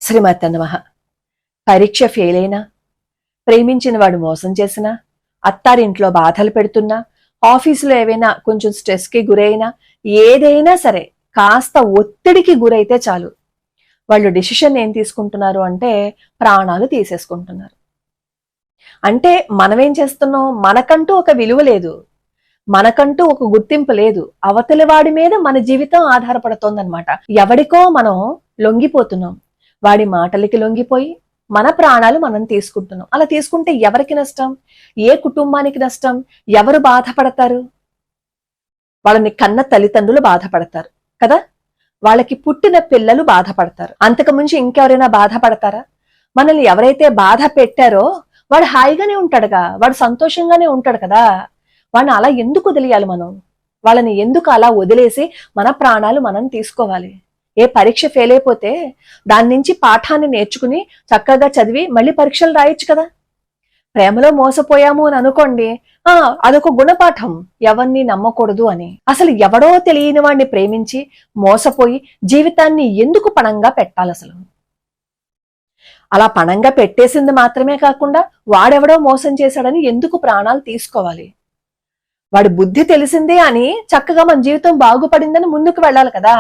శ్రీమతి నమః. పరీక్ష ఫెయిల్ అయినా, ప్రేమించిన వాడు మోసం చేసినా, అత్తారింట్లో బాధలు పెడుతున్నా, ఆఫీసులో ఏవైనా కొంచెం స్ట్రెస్కి గురైనా, ఏదైనా సరే కాస్త ఒత్తిడికి గురైతే చాలు వాళ్ళు డిసిషన్ ఏం తీసుకుంటున్నారు అంటే ప్రాణాలు తీసేసుకుంటున్నారు. అంటే మనమేం చేస్తున్నాం, మనకంటూ ఒక విలువ లేదు, మనకంటూ ఒక గుర్తింపు లేదు, అవతలి వాడి మీద మన జీవితం ఆధారపడుతోందనమాట. ఎవడికో మనం లొంగిపోతున్నాం, వాడి మాటలకి లొంగిపోయి మన ప్రాణాలు మనం తీసుకుంటున్నాం. అలా తీసుకుంటే ఎవరికి నష్టం, ఏ కుటుంబానికి నష్టం, ఎవరు బాధపడతారు? వాళ్ళని కన్న తల్లిదండ్రులు బాధపడతారు కదా, వాళ్ళకి పుట్టిన పిల్లలు బాధపడతారు. అంతకు మించి ఇంకెవరైనా బాధపడతారా? మనల్ని ఎవరైతే బాధ పెట్టారో వాడు హాయిగానే ఉంటాడుగా, వాడు సంతోషంగానే ఉంటాడు కదా. వాడిని అలా ఎందుకు వదిలేయాలి మనం? వాళ్ళని ఎందుకు అలా వదిలేసి మన ప్రాణాలు మనం తీసుకోవాలి? ఏ పరీక్ష ఫెయిల్ అయిపోతే దాని నుంచి పాఠాన్ని నేర్చుకుని చక్కగా చదివి మళ్ళీ పరీక్షలు రాయొచ్చు కదా. ప్రేమలో మోసపోయాము అని అనుకోండి, అదొక గుణపాఠం, ఎవరిని నమ్మకూడదు అని. అసలు ఎవడో తెలియని వాడిని ప్రేమించి మోసపోయి జీవితాన్ని ఎందుకు పణంగా పెట్టాలి? అసలు అలా పణంగా పెట్టేసింది మాత్రమే కాకుండా వాడెవడో మోసం చేశాడని ఎందుకు ప్రాణాలు తీసుకోవాలి? వాడి బుద్ధి తెలిసిందే అని చక్కగా మన జీవితం బాగుపడిందని ముందుకు వెళ్ళాలి కదా.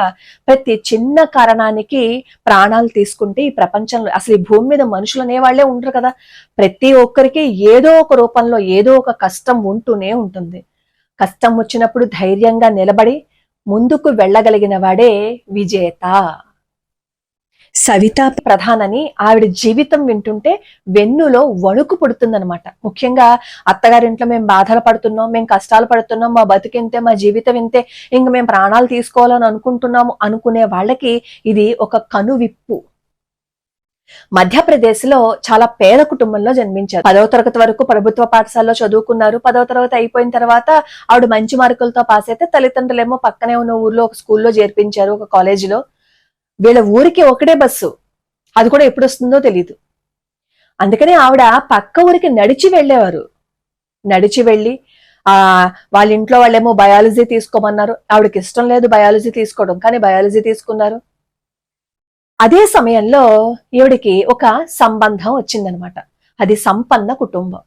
ప్రతి చిన్న కారణానికి ప్రాణాలు తీసుకుంటే ఈ ప్రపంచంలో అసలు ఈ భూమి మీద మనుషులు అనేవాళ్లే ఉండరు కదా. ప్రతి ఒక్కరికి ఏదో ఒక రూపంలో ఏదో ఒక కష్టం ఉంటూనే ఉంటుంది. కష్టం వచ్చినప్పుడు ధైర్యంగా నిలబడి ముందుకు వెళ్ళగలిగిన వాడే విజేత. సవితా ప్రధాన్ అని ఆవిడ జీవితం వింటుంటే వెన్నులో వణుకు పుడుతుందనమాట. ముఖ్యంగా అత్తగారింట్లో మేము బాధలు పడుతున్నాం, మేము కష్టాలు పడుతున్నాం, మా బతికింతే, మా జీవితం ఇంతే, ఇంక మేము ప్రాణాలు తీసుకోవాలని అనుకుంటున్నాము అనుకునే వాళ్ళకి ఇది ఒక కనువిప్పు. మధ్యప్రదేశ్ లో చాలా పేద కుటుంబంలో జన్మించారు. 10వ తరగతి వరకు ప్రభుత్వ పాఠశాలలో చదువుకున్నారు. 10వ తరగతి అయిపోయిన తర్వాత ఆవిడ మంచి మార్కులతో పాస్ అయితే తల్లిదండ్రులేమో పక్కనే ఉన్న ఊర్లో ఒక స్కూల్లో చేర్పించారు, ఒక కాలేజీలో. వీళ్ళ ఊరికి ఒకటే బస్సు, అది కూడా ఎప్పుడు వస్తుందో తెలియదు. అందుకని ఆవిడ పక్క ఊరికి నడిచి వెళ్ళేవారు. నడిచి వెళ్ళి వాళ్ళ ఇంట్లో వాళ్ళేమో బయాలజీ తీసుకోమన్నారు, ఆవిడకి ఇష్టం లేదు బయాలజీ తీసుకోవడం, కానీ బయాలజీ తీసుకున్నారు. అదే సమయంలో ఈవిడికి ఒక సంబంధం వచ్చిందనమాట. అది సంపన్న కుటుంబం.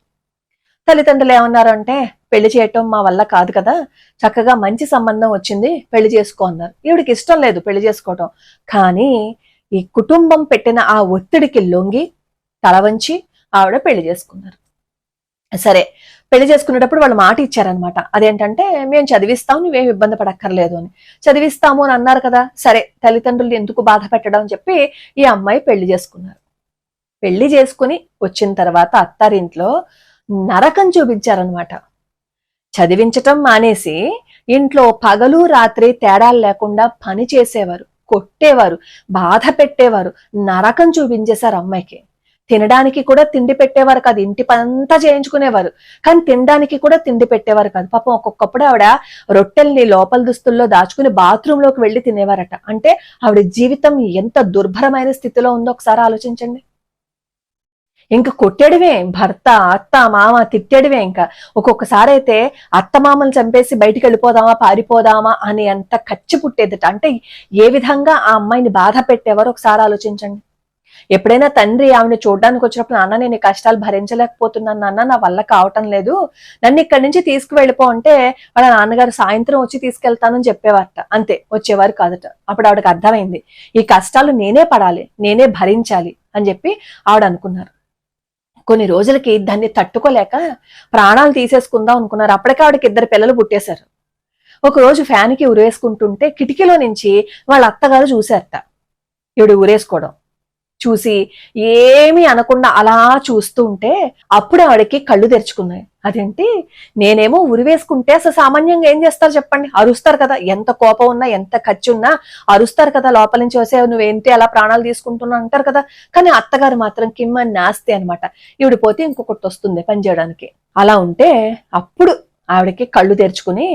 తల్లిదండ్రులు ఏమన్నారు అంటే, పెళ్లి చేయటం మా వల్ల కాదు కదా, చక్కగా మంచి సంబంధం వచ్చింది, పెళ్లి చేసుకో అన్నారు. ఈవిడికి ఇష్టం లేదు పెళ్లి చేసుకోవటం, కానీ ఈ కుటుంబం పెట్టిన ఆ ఒత్తిడికి లొంగి తల వంచి ఆవిడ పెళ్లి చేసుకున్నారు. సరే, పెళ్లి చేసుకునేటప్పుడు వాళ్ళు మాట ఇచ్చారనమాట. అదేంటంటే, మేము చదివిస్తాం, నువ్వేం ఇబ్బంది పడక్కర్లేదు అని. చదివిస్తాము అని అన్నారు కదా, సరే తల్లిదండ్రులు ఎందుకు బాధ పెట్టడం అని చెప్పి ఈ అమ్మాయి పెళ్లి చేసుకున్నారు. పెళ్లి చేసుకుని వచ్చిన తర్వాత అత్తారింట్లో నరకం చూపించారనమాట. చదివించటం మానేసి ఇంట్లో పగలు రాత్రి తేడాలు లేకుండా పని చేసేవారు, కొట్టేవారు, బాధ పెట్టేవారు, నరకం చూపించేశారు అమ్మాయికి. తినడానికి కూడా తిండి పెట్టేవారు కాదు, ఇంటి పనంతా చేయించుకునేవారు, కానీ తినడానికి కూడా తిండి పెట్టేవారు కాదు. పాపం ఒక్కొక్కప్పుడు ఆవిడ రొట్టెల్ని లోపల దుస్తుల్లో దాచుకుని బాత్రూమ్ లోకి వెళ్లి తినేవారట. అంటే ఆవిడ జీవితం ఎంత దుర్భరమైన స్థితిలో ఉందో ఒకసారి ఆలోచించండి. ఇంకా కొట్టేయడమే, భర్త అత్త మామ తిట్టేయడమే. ఇంకా ఒక్కొక్కసారి అయితే అత్త మామలు చంపేసి బయటికి వెళ్ళిపోదామా, పారిపోదామా అని అంత ఖర్చు పుట్టేదట. అంటే ఏ విధంగా ఆ అమ్మాయిని బాధ పెట్టేవారు ఒకసారి ఆలోచించండి. ఎప్పుడైనా తండ్రి ఆవిడని చూడడానికి వచ్చినప్పుడు, నాన్న నేను కష్టాలు భరించలేకపోతున్నాను నాన్న, నా వల్ల కావటం లేదు, నన్ను ఇక్కడి నుంచి తీసుకువెళ్ళిపో అంటే వాళ్ళ నాన్నగారు సాయంత్రం వచ్చి తీసుకెళ్తానని చెప్పేవారట. అంతే, వచ్చేవారు కాదట. అప్పుడు ఆవిడకి అర్థమైంది, ఈ కష్టాలు నేనే పడాలి, నేనే భరించాలి అని చెప్పి ఆవిడ అనుకున్నారు. కొన్ని రోజులకి దాన్ని తట్టుకోలేక ప్రాణాలు తీసేసుకుందాం అనుకున్నారు. అప్పటికే ఆవిడకి 2 పిల్లలు పుట్టేశారు. ఒక రోజు ఫ్యాన్కి ఉరేసుకుంటుంటే కిటికీలో నుంచి వాళ్ళ అత్తగారు చూశారట ఈవిడ ఉరేసుకోవడం. చూసి ఏమీ అనకుండా అలా చూస్తూ ఉంటే అప్పుడు ఆవిడకి కళ్ళు తెరుచుకున్నాయి. అదేంటి, నేనేమో ఉరివేసుకుంటే అసలు సామాన్యంగా ఏం చేస్తారు చెప్పండి, అరుస్తారు కదా, ఎంత కోపం ఉన్నా ఎంత ఖర్చు ఉన్నా అరుస్తారు కదా, లోపల నుంచి వస్తే నువ్వేంటి అలా ప్రాణాలు తీసుకుంటున్నా అంటారు కదా. కానీ అత్తగారు మాత్రం కిమ్మని నాస్తే అనమాట, ఈవిడ పోతే ఇంకొకటి వస్తుంది పని చేయడానికి. అలా ఉంటే అప్పుడు ఆవిడకి కళ్ళు తెరుచుకుని,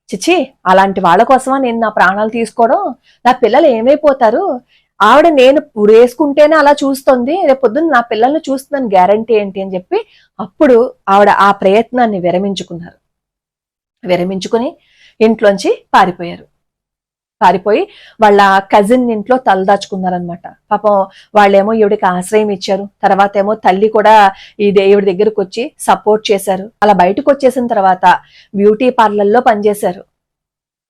చిచి అలాంటి వాళ్ళ కోసమా నేను నా ప్రాణాలు తీసుకోవడం, నా పిల్లలు ఏమైపోతారు, ఆవిడ నేను వేసుకుంటేనే అలా చూస్తుంది, రేపొద్దున నా పిల్లల్ని చూస్తుందని గ్యారంటీ ఏంటి అని చెప్పి అప్పుడు ఆవిడ ఆ ప్రయత్నాన్ని విరమించుకున్నారు. విరమించుకుని ఇంట్లోంచి పారిపోయారు. పారిపోయి వాళ్ళ కజిన్ ఇంట్లో తలదాచుకున్నారనమాట. పాపం వాళ్ళేమో ఈవిడికి ఆశ్రయం ఇచ్చారు. తర్వాత ఏమో తల్లి కూడా ఈ ఈవిడ దగ్గరకు వచ్చి సపోర్ట్ చేశారు. అలా బయటకు వచ్చేసిన తర్వాత బ్యూటీ పార్లర్లో పనిచేశారు.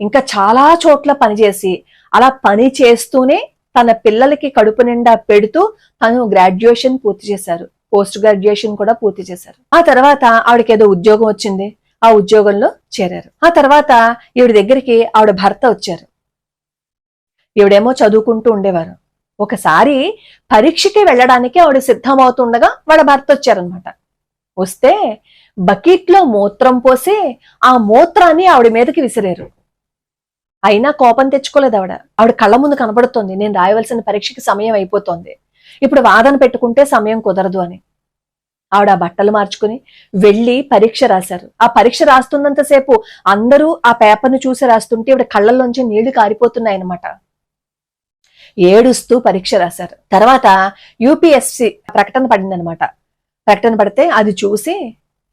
ఇంకా చాలా చోట్ల పనిచేసి అలా పని చేస్తూనే తన పిల్లలకి కడుపు నిండా పెడుతూ తను గ్రాడ్యుయేషన్ పూర్తి చేశారు. పోస్ట్ గ్రాడ్యుయేషన్ కూడా పూర్తి చేశారు. ఆ తర్వాత ఆవిడకి ఏదో ఉద్యోగం వచ్చింది. ఆ ఉద్యోగంలో చేరారు. ఆ తర్వాత ఈవిడ దగ్గరికి ఆవిడ భర్త వచ్చారు. ఈవిడేమో చదువుకుంటూ ఉండేవారు. ఒకసారి పరీక్షకి వెళ్ళడానికి ఆవిడ సిద్ధమవుతుండగా వాళ్ళ భర్త వచ్చారనమాట. వస్తే బకెట్లో మూత్రం పోసి ఆ మూత్రాన్ని ఆవిడ మీదకి విసిరారు. అయినా కోపం తెచ్చుకోలేదు ఆవిడ. ఆవిడ కళ్ళ ముందు కనబడుతోంది, నేను రాయవలసిన పరీక్షకి సమయం అయిపోతోంది, ఇప్పుడు వాదన పెట్టుకుంటే సమయం కుదరదు అని. ఆవిడ ఆ బట్టలు మార్చుకుని వెళ్ళి పరీక్ష రాశారు. ఆ పరీక్ష రాస్తున్నంతసేపు అందరూ ఆ పేపర్ను చూసి రాస్తుంటే ఆవిడ కళ్ళల్లోంచి నీళ్లు కారిపోతున్నాయన్నమాట. ఏడుస్తూ పరీక్ష రాశారు. తర్వాత యూపీఎస్సి ప్రకటన పడిందనమాట. ప్రకటన పడితే అది చూసి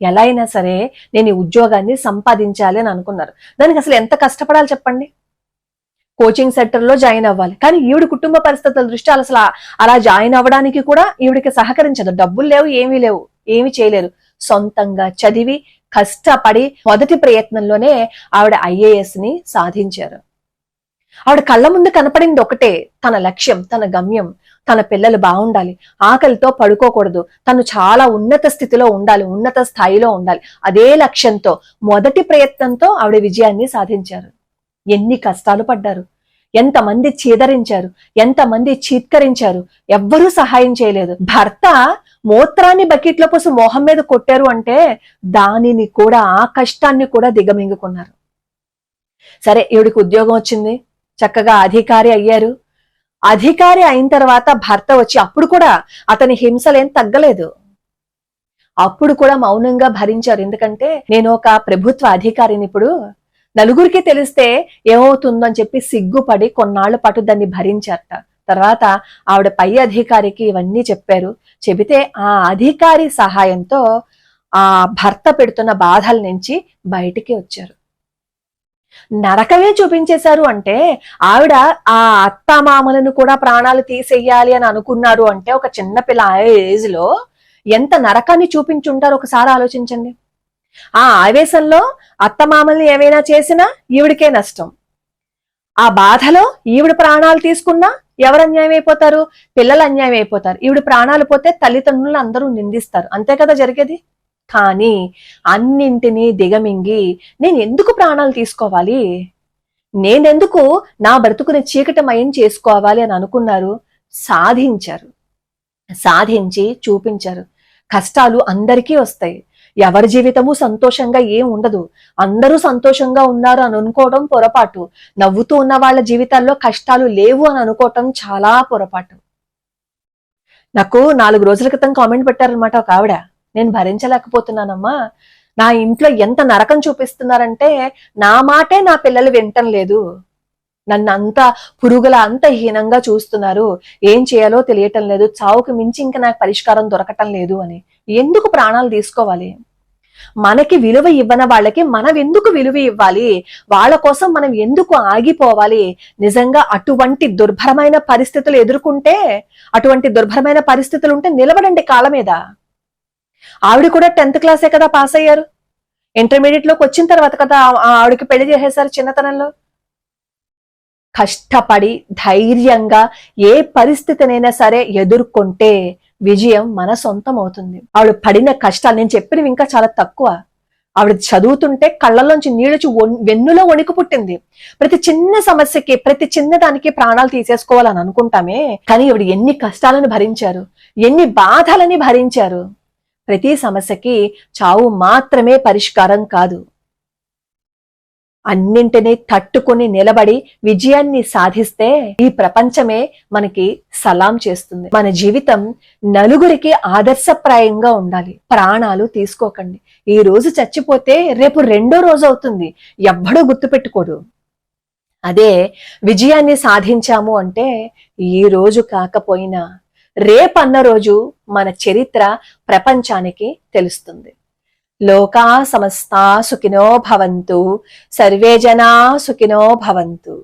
ఎలా అయినా సరే నేను ఈ ఉద్యోగాన్ని సంపాదించాలి అని అనుకున్నారు. దానికి అసలు ఎంత కష్టపడాలి చెప్పండి. కోచింగ్ సెంటర్ లో జాయిన్ అవ్వాలి. కానీ ఈవిడ కుటుంబ పరిస్థితుల దృష్ట్యా అసలు అలా జాయిన్ అవ్వడానికి కూడా ఈవిడికి సహకరించదు. డబ్బులు లేవు, ఏమీ చేయలేరు. సొంతంగా చదివి కష్టపడి మొదటి ప్రయత్నంలోనే ఆవిడ ఐఏఎస్ ని సాధించారు. ఆవిడ కళ్ళ ముందు కనపడింది ఒకటే, తన లక్ష్యం, తన గమ్యం. తన పిల్లలు బాగుండాలి, ఆకలితో పడుకోకూడదు, తను చాలా ఉన్నత స్థితిలో ఉండాలి, ఉన్నత స్థాయిలో ఉండాలి. అదే లక్ష్యంతో మొదటి ప్రయత్నంతో ఆవిడ విజయాన్ని సాధించారు. ఎన్ని కష్టాలు పడ్డారు, ఎంతమంది చీదరించారు, ఎంతమంది చీత్కరించారు, ఎవ్వరూ సహాయం చేయలేదు. భర్త మూత్రాన్ని బకెట్లో పోసి మోహం మీద కొట్టారు అంటే దానిని కూడా, ఆ కష్టాన్ని కూడా దిగమింగుకున్నారు. సరే, ఈవిడికి ఉద్యోగం వచ్చింది, చక్కగా అధికారి అయ్యారు. అధికారి అయిన తర్వాత భర్త వచ్చి అప్పుడు కూడా అతని హింసలేం తగ్గలేదు. అప్పుడు కూడా మౌనంగా భరించారు. ఎందుకంటే నేను ఒక ప్రభుత్వ అధికారిని, ఇప్పుడు నలుగురికి తెలిస్తే ఏమవుతుందో అని చెప్పి సిగ్గుపడి కొన్నాళ్ల పాటు దాన్ని భరించారట. తర్వాత ఆవిడ పై అధికారికి ఇవన్నీ చెప్పారు. చెబితే ఆ అధికారి సహాయంతో ఆ భర్త పెడుతున్న బాధల నుంచి బయటికి వచ్చారు. నరకమే చూపించేశారు అంటే ఆవిడ ఆ అత్తమామలను కూడా ప్రాణాలు తీసేయాలి అని అనుకున్నారు అంటే ఒక చిన్నపిల్ల ఏజ్ లో ఎంత నరకాన్ని చూపించుంటారో ఒకసారి ఆలోచించండి. ఆ ఆవేశంలో అత్తమామల్ని ఏమైనా చేసినా ఈవిడికే నష్టం. ఆ బాధలో ఈవిడ ప్రాణాలు తీసుకున్నా ఎవరు అన్యాయం అయిపోతారు? పిల్లలు అన్యాయం అయిపోతారు. ఈవిడ ప్రాణాలు పోతే తల్లిదండ్రులు అందరూ నిందిస్తారు. అంతే కదా జరిగేది. కానీ అన్నింటినీ దిగమింగి నేను ఎందుకు ప్రాణాలు తీసుకోవాలి, నేనెందుకు నా బ్రతుకుని చీకటమయం చేసుకోవాలి అని అనుకున్నారు. సాధించారు, సాధించి చూపించారు. కష్టాలు అందరికీ వస్తాయి. ఎవరి జీవితము సంతోషంగా ఏం ఉండదు. అందరూ సంతోషంగా ఉన్నారు అని అనుకోవడం పొరపాటు. నవ్వుతూ ఉన్న వాళ్ళ జీవితాల్లో కష్టాలు లేవు అని అనుకోవటం చాలా పొరపాటు. నాకు 4 రోజుల క్రితం కామెంట్ పెట్టారనమాట ఒక ఆవిడ, నేను భరించలేకపోతున్నానమ్మా, నా ఇంట్లో ఎంత నరకం చూపిస్తున్నారంటే నా మాటే నా పిల్లలు వినటం లేదు, నన్ను అంత పురుగుల అంత హీనంగా చూస్తున్నారు, ఏం చేయాలో తెలియటం లేదు, చావుకు మించి ఇంకా నాకు పరిష్కారం దొరకటం లేదు అని. ఎందుకు ప్రాణాలు తీసుకోవాలి? మనకి విలువ ఇవ్వని వాళ్ళకి మనం ఎందుకు విలువ ఇవ్వాలి? వాళ్ళ కోసం మనం ఎందుకు ఆగిపోవాలి? నిజంగా అటువంటి దుర్భరమైన పరిస్థితులు ఎదుర్కొంటే, అటువంటి దుర్భరమైన పరిస్థితులు ఉంటే నిలబడండి కాళ్ళ మీద. ఆవిడ కూడా 10th క్లాసే కదా పాస్ అయ్యారు. ఇంటర్మీడియట్ లోకి వచ్చిన తర్వాత కదా ఆవిడకి పెళ్లి చేసేశారు చిన్నతనంలో. కష్టపడి ధైర్యంగా ఏ పరిస్థితినైనా సరే ఎదుర్కొంటే విజయం మన సొంతం అవుతుంది. ఆవిడ పడిన కష్టాలు నేను చెప్పినవి ఇంకా చాలా తక్కువ. ఆవిడ చదువుతుంటే కళ్ళల్లోంచి నీళ్ళొచ్చి వెన్నులో వణికి పుట్టింది. ప్రతి చిన్న సమస్యకి, ప్రతి చిన్నదానికి ప్రాణాలు తీసేసుకోవాలని అనుకుంటామే, కానీ ఆవిడ ఎన్ని కష్టాలను భరించారు, ఎన్ని బాధలని భరించారు. ప్రతి సమస్యకి చావు మాత్రమే పరిష్కారం కాదు. అన్నింటినీ తట్టుకుని నిలబడి విజయాన్ని సాధిస్తే ఈ ప్రపంచమే మనకి సలాం చేస్తుంది. మన జీవితం నలుగురికి ఆదర్శప్రాయంగా ఉండాలి. ప్రాణాలు తీసుకోకండి. ఈ రోజు చచ్చిపోతే రేపు 2వ రోజు అవుతుంది, ఎవ్వడూ గుర్తుపెట్టుకోడు. అదే విజయాన్ని సాధించాము అంటే ఈ రోజు కాకపోయినా రేపన్న రోజు మన చరిత్ర ప్రపంచానికి తెలుస్తుంది. లోకా సమస్తా సుఖినో భవంతు, సర్వే జనా సుఖినో భవంతు.